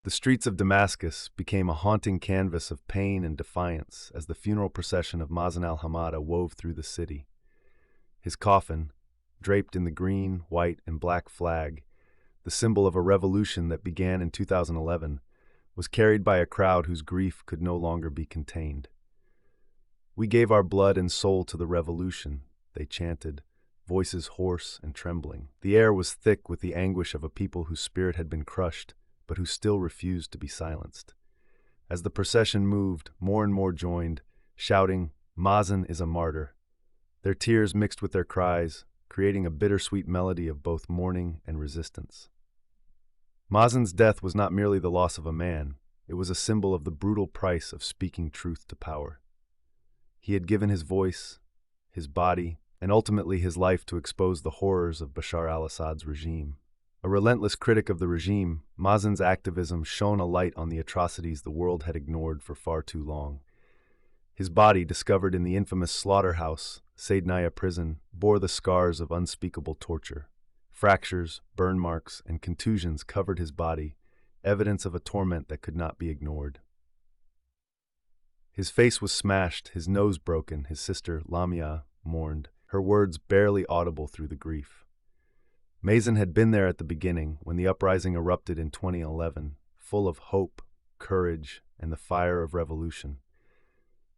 The streets of Damascus became a haunting canvas of pain and defiance as the funeral procession of Mazen Al-Hamada wove through the city. His coffin, draped in the green, white, and black flag, the symbol of a revolution that began in 2011, was carried by a crowd whose grief could no longer be contained. "We gave our blood and soul to the revolution," they chanted, voices hoarse and trembling. The air was thick with the anguish of a people whose spirit had been crushed, but who still refused to be silenced. As the procession moved, more and more joined, shouting, "Mazen is a martyr." Their tears mixed with their cries, creating a bittersweet melody of both mourning and resistance. Mazen's death was not merely the loss of a man, it was a symbol of the brutal price of speaking truth to power. He had given his voice, his body, and ultimately his life to expose the horrors of Bashar Al-Assad's regime. A relentless critic of the regime, Mazen's activism shone a light on the atrocities the world had ignored for far too long. His body, discovered in the infamous slaughterhouse, Seydnaya prison, bore the scars of unspeakable torture. Fractures, burn marks, and contusions covered his body, evidence of a torment that could not be ignored. His face was smashed, his nose broken, his sister, Lamia, mourned, her words barely audible through the grief. Mazen had been there at the beginning, when the uprising erupted in 2011, full of hope, courage, and the fire of revolution.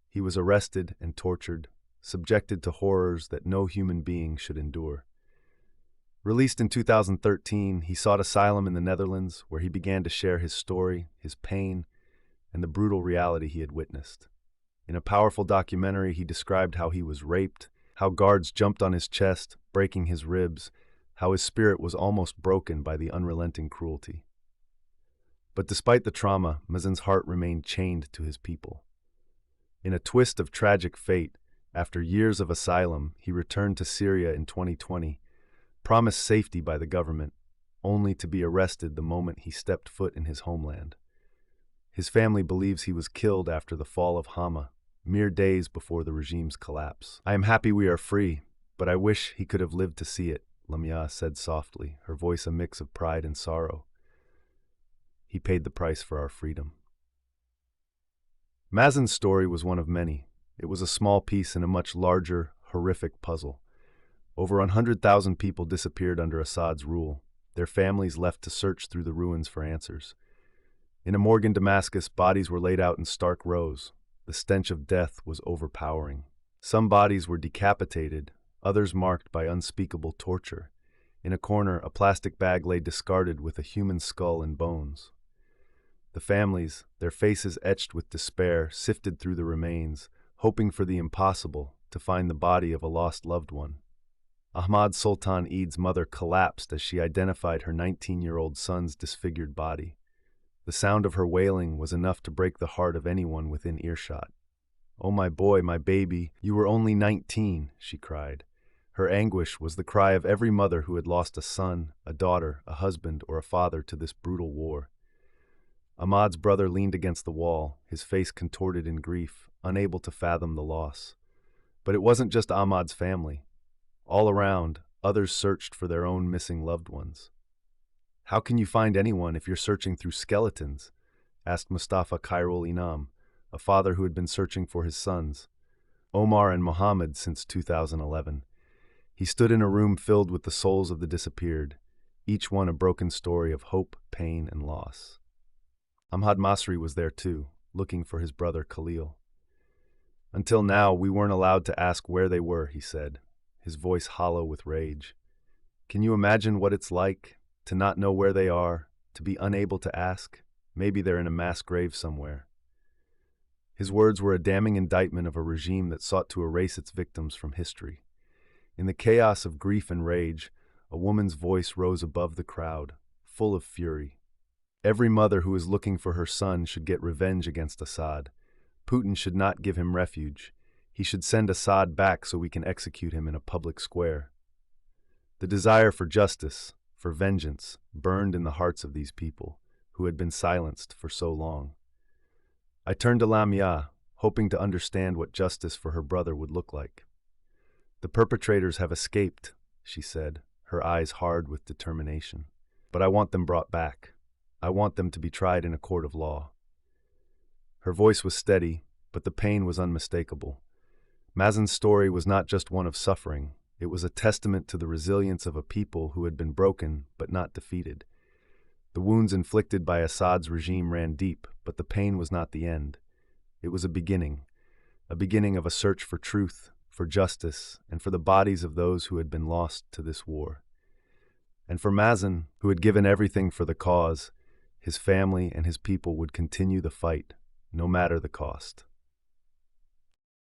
He was arrested and tortured, subjected to horrors that no human being should endure. Released in 2013, he sought asylum in the Netherlands, where he began to share his story, his pain, and the brutal reality he had witnessed. In a powerful documentary, he described how he was raped, how guards jumped on his chest, breaking his ribs, how his spirit was almost broken by the unrelenting cruelty. But despite the trauma, Mazen's heart remained chained to his people. In a twist of tragic fate, after years of asylum, he returned to Syria in 2020, promised safety by the government, only to be arrested the moment he stepped foot in his homeland. His family believes he was killed after the fall of Hama, mere days before the regime's collapse. "I am happy we are free, but I wish he could have lived to see it," Lamia said softly, her voice a mix of pride and sorrow. "He paid the price for our freedom." Mazen's story was one of many. It was a small piece in a much larger, horrific puzzle. Over 100,000 people disappeared under Assad's rule, their families left to search through the ruins for answers. In a morgue in Damascus, bodies were laid out in stark rows. The stench of death was overpowering. Some bodies were decapitated, others marked by unspeakable torture. In a corner, a plastic bag lay discarded with a human skull and bones. The families, their faces etched with despair, sifted through the remains, hoping for the impossible, to find the body of a lost loved one. Ahmad Sultan Eid's mother collapsed as she identified her 19-year-old son's disfigured body. The sound of her wailing was enough to break the heart of anyone within earshot. "Oh, my boy, my baby, you were only 19, she cried. Her anguish was the cry of every mother who had lost a son, a daughter, a husband, or a father to this brutal war. Ahmad's brother leaned against the wall, his face contorted in grief, unable to fathom the loss. But it wasn't just Ahmad's family. All around, others searched for their own missing loved ones. "How can you find anyone if you're searching through skeletons?" asked Mustafa Khairul Inam, a father who had been searching for his sons, Omar and Mohammed, since 2011. He stood in a room filled with the souls of the disappeared, each one a broken story of hope, pain, and loss. Ahmad Masri was there too, looking for his brother Khalil. "Until now, we weren't allowed to ask where they were," he said, his voice hollow with rage. "Can you imagine what it's like to not know where they are, to be unable to ask? Maybe they're in a mass grave somewhere." His words were a damning indictment of a regime that sought to erase its victims from history. In the chaos of grief and rage, a woman's voice rose above the crowd, full of fury. Every mother who is looking for her son should get revenge against Assad. Putin should not give him refuge. He should send Assad back so we can execute him in a public square. The desire for justice, for vengeance, burned in the hearts of these people, who had been silenced for so long. I turned to Lamia, hoping to understand what justice for her brother would look like. "The perpetrators have escaped," she said, her eyes hard with determination. "But I want them brought back. I want them to be tried in a court of law." Her voice was steady, but the pain was unmistakable. Mazen's story was not just one of suffering. It was a testament to the resilience of a people who had been broken but not defeated. The wounds inflicted by Assad's regime ran deep, but the pain was not the end. It was a beginning of a search for truth, for justice, and for the bodies of those who had been lost to this war. And for Mazen, who had given everything for the cause, his family and his people would continue the fight, no matter the cost.